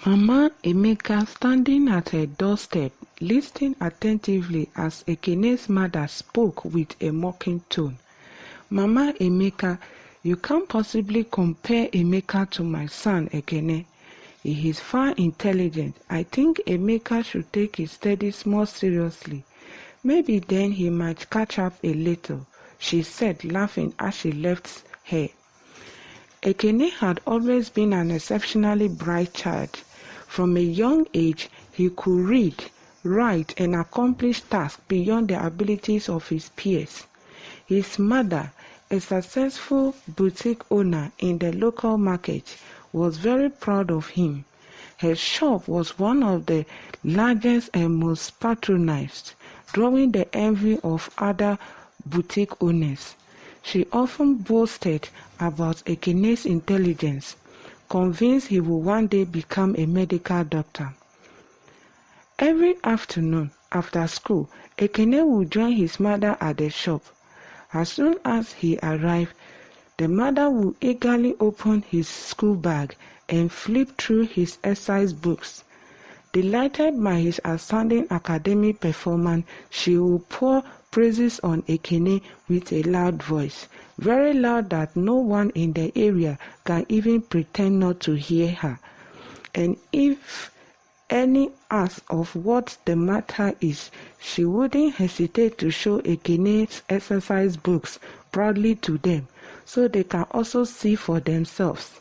Mama Emeka, standing at her doorstep, listening attentively as Ekene's mother spoke with a mocking tone. Mama Emeka, you can't possibly compare Emeka to my son Ekene. He is far intelligent. I think Emeka should take his studies more seriously. Maybe then he might catch up a little, she said, laughing as she left her. Ekene had always been an exceptionally bright child. From a young age, he could read, write, and accomplish tasks beyond the abilities of his peers. His mother, a successful boutique owner in the local market, was very proud of him. Her shop was one of the largest and most patronized, drawing the envy of other boutique owners. She often boasted about Ekene's intelligence, convinced he would one day become a medical doctor. Every afternoon after school, Ekene would join his mother at the shop. As soon as he arrived, the mother would eagerly open his school bag and flip through his exercise books. Delighted by his outstanding academic performance, she would pour praises on Ekene with a loud voice, very loud that no one in the area can even pretend not to hear her. And if any asked of what the matter is, she wouldn't hesitate to show Ekene's exercise books proudly to them, so they can also see for themselves.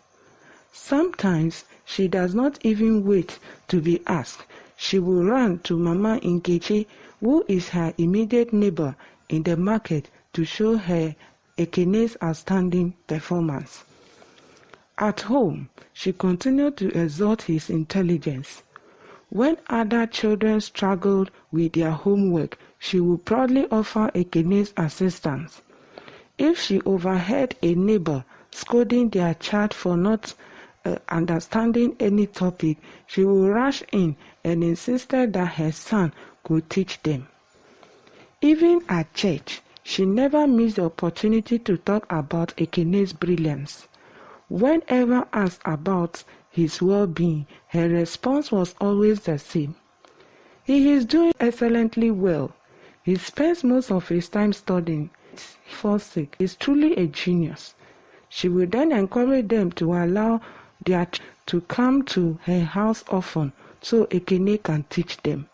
Sometimes she does not even wait to be asked. She will run to Mama Nkechi, who is her immediate neighbor in the market, to show her Ekene's outstanding performance. At home, she continued to exalt his intelligence. When other children struggled with their homework, she would proudly offer Ekene's assistance. If she overheard a neighbor scolding their child for not understanding any topic, she would rush in and insisted that her son could teach them. Even at church, she never missed the opportunity to talk about Ekene's brilliance. Whenever asked about his well-being, her response was always the same. He is doing excellently well. He spends most of his time studying. For sick, he is truly a genius. She would then encourage them to allow their to come to her house often so Ekene can teach them.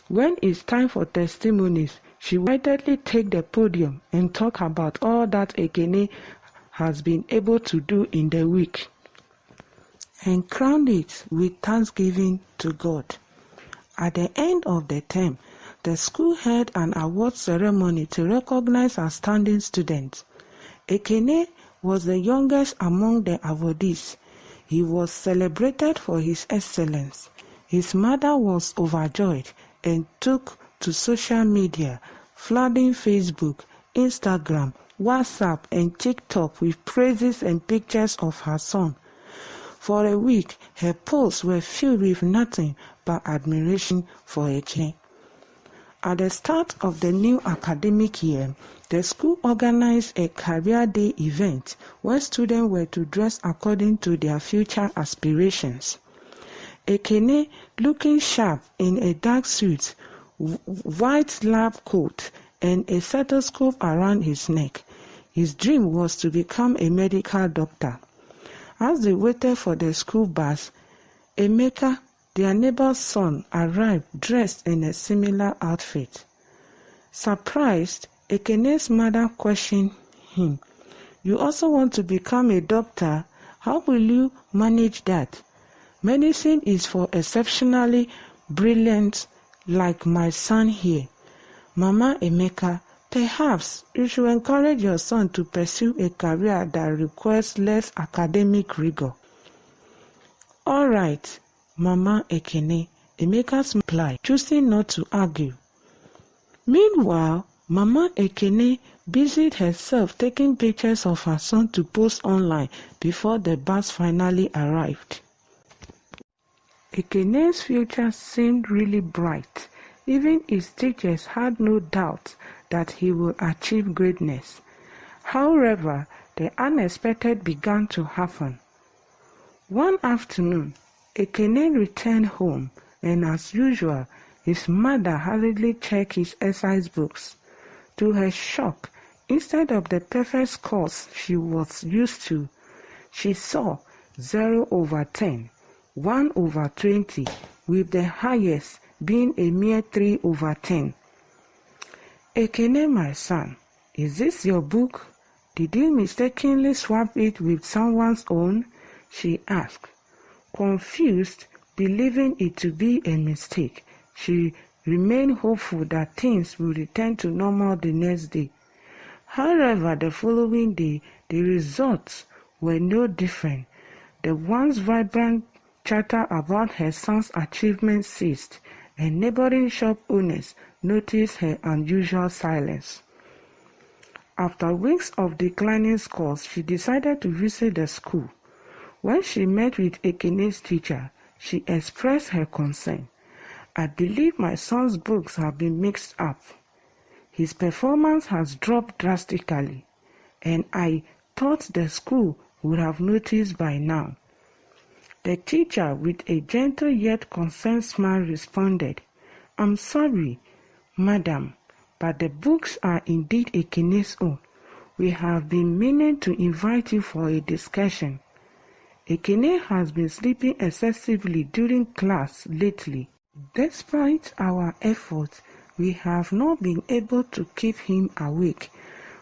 When it's time for testimonies, she would immediately take the podium and talk about all that Ekene has been able to do in the week, and crown it with thanksgiving to God. At the end of the term, the school held an award ceremony to recognize outstanding students. Ekene was the youngest among the awardees. He was celebrated for his excellence. His mother was overjoyed and took to social media, flooding Facebook, Instagram, WhatsApp, and TikTok with praises and pictures of her son. For a week, her posts were filled with nothing but admiration for Ekene. At the start of the new academic year, the school organized a career day event where students were to dress according to their future aspirations. Ekene, looking sharp in a dark suit, white lab coat, and a stethoscope around his neck. His dream was to become a medical doctor. As they waited for the school bus, Emeka, their neighbor's son, arrived dressed in a similar outfit. Surprised, Ekene's mother questioned him, "You also want to become a doctor? How will you manage that? Medicine is for exceptionally brilliant like my son here." Mama Emeka, perhaps you should encourage your son to pursue a career that requires less academic rigor. All right, Mama Ekene, Emeka's reply, choosing not to argue. Meanwhile, Mama Ekene busied herself taking pictures of her son to post online before the bus finally arrived. Ekene's future seemed really bright. Even his teachers had no doubt that he would achieve greatness. However, the unexpected began to happen. One afternoon, Ekene returned home, and as usual, his mother hurriedly checked his exercise books. To her shock, instead of the perfect scores she was used to, she saw 0/10, 1/20, with the highest being a mere 3/10. "Ekene, my son, is this your book? Did you mistakenly swap it with someone's own?" she asked. Confused, believing it to be a mistake, she remained hopeful that things would return to normal the next day. However, the following day, the results were no different. The once vibrant chatter about her son's achievements ceased, and neighboring shop owners noticed her unusual silence. After weeks of declining scores, she decided to visit the school. When she met with Ekene's teacher, she expressed her concern. "I believe my son's books have been mixed up. His performance has dropped drastically, and I thought the school would have noticed by now." The teacher, with a gentle yet concerned smile, responded, "I'm sorry, madam, but the books are indeed Ekene's own. We have been meaning to invite you for a discussion. Ekene has been sleeping excessively during class lately. Despite our efforts, we have not been able to keep him awake.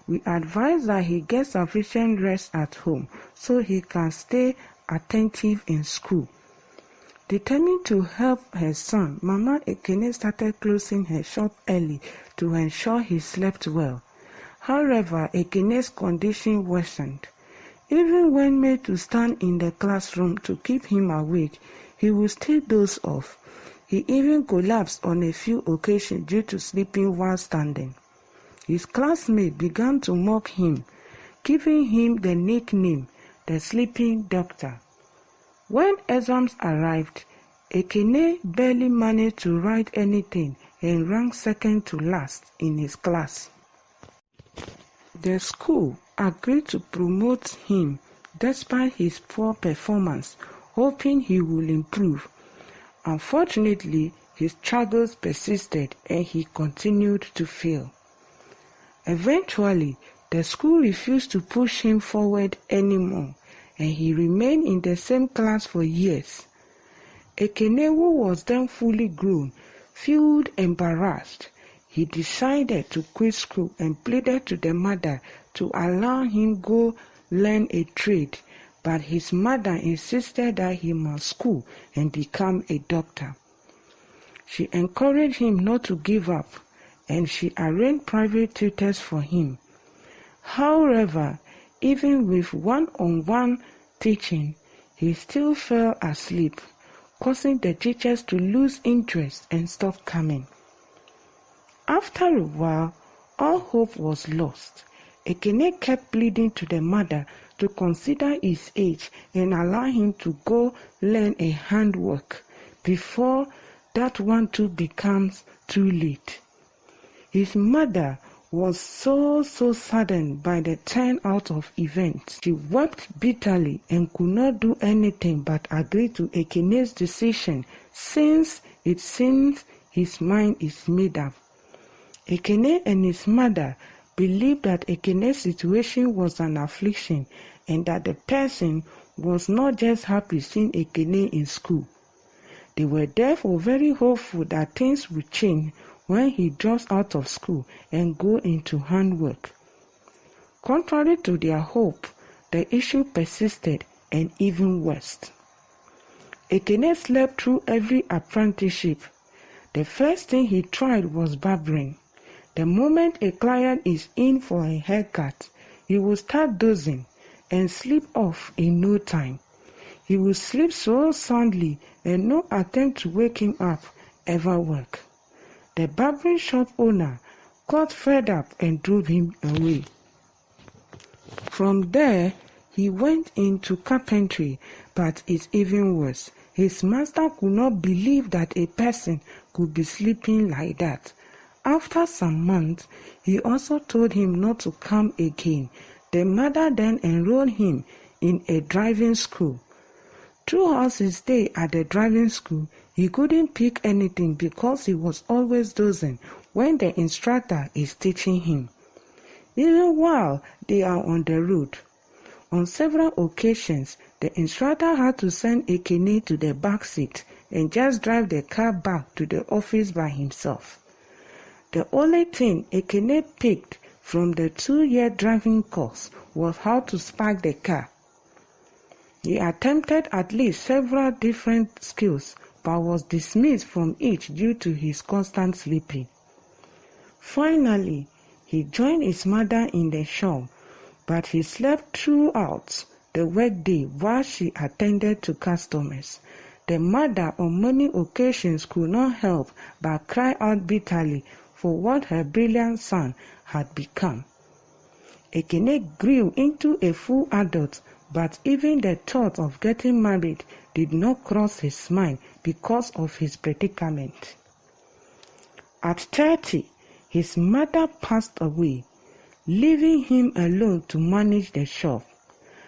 We advise that he gets sufficient rest at home so he can stay attentive in school." Determined to help her son, Mama Ekene started closing her shop early to ensure he slept well. However, Ekene's condition worsened. Even when made to stand in the classroom to keep him awake, he would still doze off. He even collapsed on a few occasions due to sleeping while standing. His classmates began to mock him, giving him the nickname, the sleeping doctor. When exams arrived, Ekene barely managed to write anything and ranked second to last in his class. The school agreed to promote him despite his poor performance, hoping he would improve. Unfortunately, his struggles persisted and he continued to fail. Eventually, the school refused to push him forward anymore, and he remained in the same class for years. Ekene, who was then fully grown, felt embarrassed. He decided to quit school and pleaded to the mother to allow him go learn a trade, but his mother insisted that he must school and become a doctor. She encouraged him not to give up, and she arranged private tutors for him. However, even with one-on-one teaching, he still fell asleep, causing the teachers to lose interest and stop coming. After a while, all hope was lost. Ekene kept pleading to the mother to consider his age and allow him to go learn a handwork before that one too becomes too late. His mother was so saddened by the turnout of events. She wept bitterly and could not do anything but agree to Ekene's decision, since it seems his mind is made up. Ekene and his mother believed that Ekene's situation was an affliction and that the person was not just happy seeing Ekene in school. They were therefore very hopeful that things would change when he drops out of school and go into handwork. Contrary to their hope, the issue persisted and even worse. Ekene slept through every apprenticeship. The first thing he tried was barbering. The moment a client is in for a haircut, he will start dozing and sleep off in no time. He will sleep so soundly and no attempt to wake him up ever work. The barbering shop owner got fed up and drove him away. From there, he went into carpentry, but it's even worse. His master could not believe that a person could be sleeping like that. After some months, he also told him not to come again. The mother then enrolled him in a driving school. Throughout his day at the driving school, he couldn't pick anything because he was always dozing when the instructor is teaching him, even while they are on the road. On several occasions, the instructor had to send Ekene to the back seat and just drive the car back to the office by himself. The only thing Ekene picked from the 2-year driving course was how to spark the car. He attempted at least several different skills, but was dismissed from each due to his constant sleeping. Finally, he joined his mother in the shop, but he slept throughout the workday while she attended to customers. The mother on many occasions could not help but cry out bitterly for what her brilliant son had become. Ekene grew into a full adult, but even the thought of getting married did not cross his mind because of his predicament. At 30, his mother passed away, leaving him alone to manage the shop.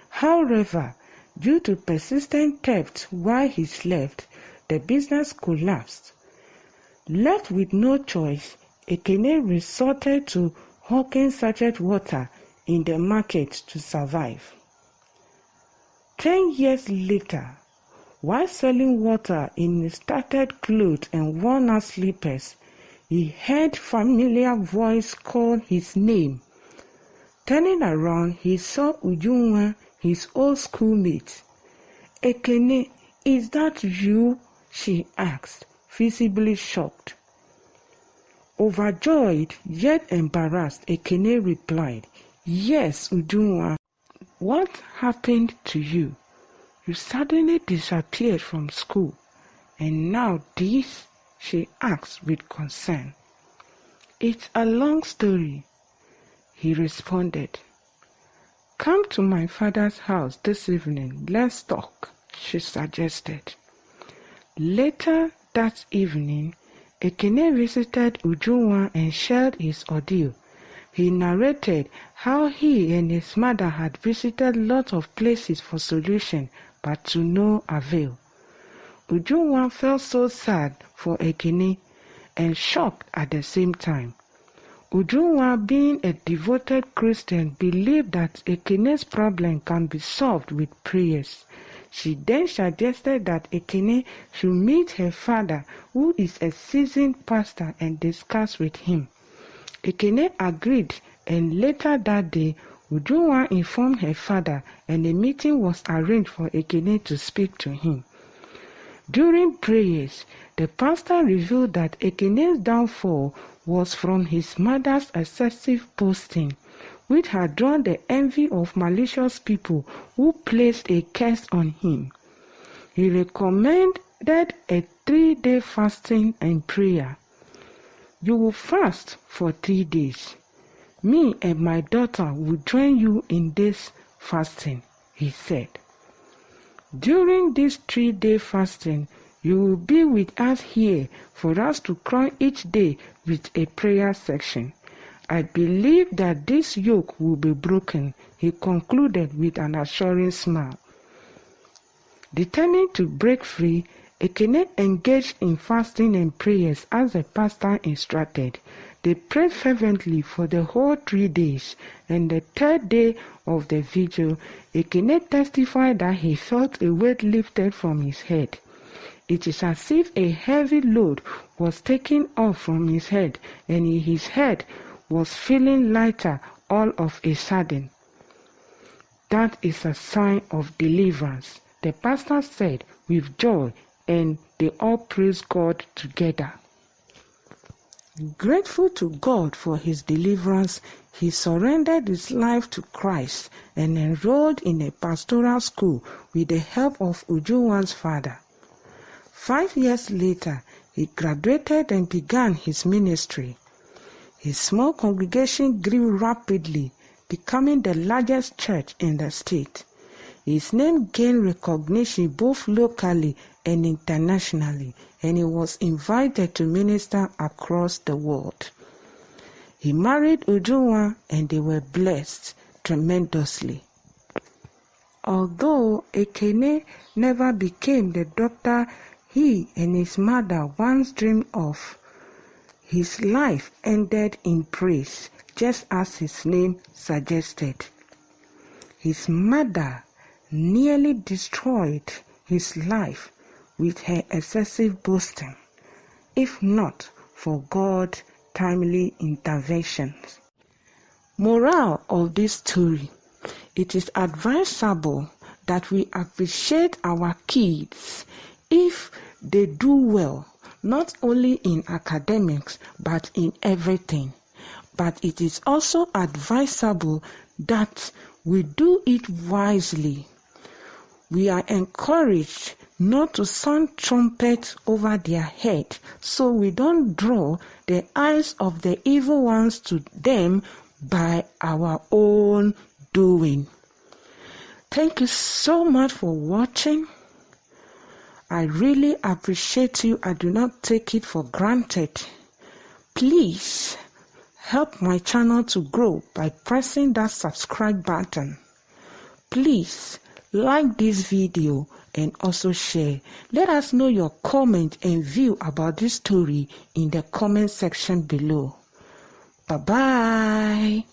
However, due to persistent theft while he slept, the business collapsed. Left with no choice, Ekene resorted to hawking sachet water in the market to survive. 10 years later, while selling water in his tattered clothes and worn-out slippers, he heard a familiar voice call his name. Turning around, he saw Ujunwa, his old schoolmate. "Ekene, is that you?" she asked, visibly shocked. Overjoyed yet embarrassed, Ekene replied, "Yes, Ujunwa. What happened to you? You suddenly disappeared from school, and now this?" she asked with concern. "It's a long story," he responded. "Come to my father's house this evening, let's talk," she suggested. Later that evening, Ekene visited Ujunwa and shared his ordeal. He narrated how he and his mother had visited lots of places for solution, but to no avail. Ujunwa felt so sad for Ekene and shocked at the same time. Ujunwa, being a devoted Christian, believed that Ekene's problem can be solved with prayers. She then suggested that Ekene should meet her father, who is a seasoned pastor, and discuss with him. Ekene agreed, and later that day, Ujunwa informed her father, and a meeting was arranged for Ekene to speak to him. During prayers, the pastor revealed that Ekene's downfall was from his mother's excessive boasting, which had drawn the envy of malicious people who placed a curse on him. He recommended a 3-day fasting and prayer. "You will fast for 3 days. Me and my daughter will join you in this fasting," he said. "During this 3-day fasting, you will be with us here for us to crown each day with a prayer section. I believe that this yoke will be broken," he concluded with an assuring smile. Determined to break free, Ekene engaged in fasting and prayers as the pastor instructed. They prayed fervently for the whole 3 days, and the 3rd day of the vigil, Ekene testified that he felt a weight lifted from his head. It is as if a heavy load was taken off from his head, and his head was feeling lighter all of a sudden. "That is a sign of deliverance," the pastor said with joy, and they all praised God together. Grateful to God for his deliverance, he surrendered his life to Christ and enrolled in a pastoral school with the help of Ujunwa's father. 5 years later, he graduated and began his ministry. His small congregation grew rapidly, becoming the largest church in the state. His name gained recognition both locally and internationally, and he was invited to minister across the world. He married Ujunwa, and they were blessed tremendously. Although Ekene never became the doctor he and his mother once dreamed of, his life ended in praise, just as his name suggested. His mother nearly destroyed his life with her excessive boasting, if not for God's timely interventions. Moral of this story: it is advisable that we appreciate our kids if they do well, not only in academics but in everything. But it is also advisable that we do it wisely. We are encouraged not to sound trumpets over their head, so we don't draw the eyes of the evil ones to them by our own doing. Thank you so much for watching. I really appreciate you. I do not take it for granted. Please help my channel to grow by pressing that subscribe button. Please like this video and also share. Let us know your comment and view about this story in the comment section below. Bye-bye.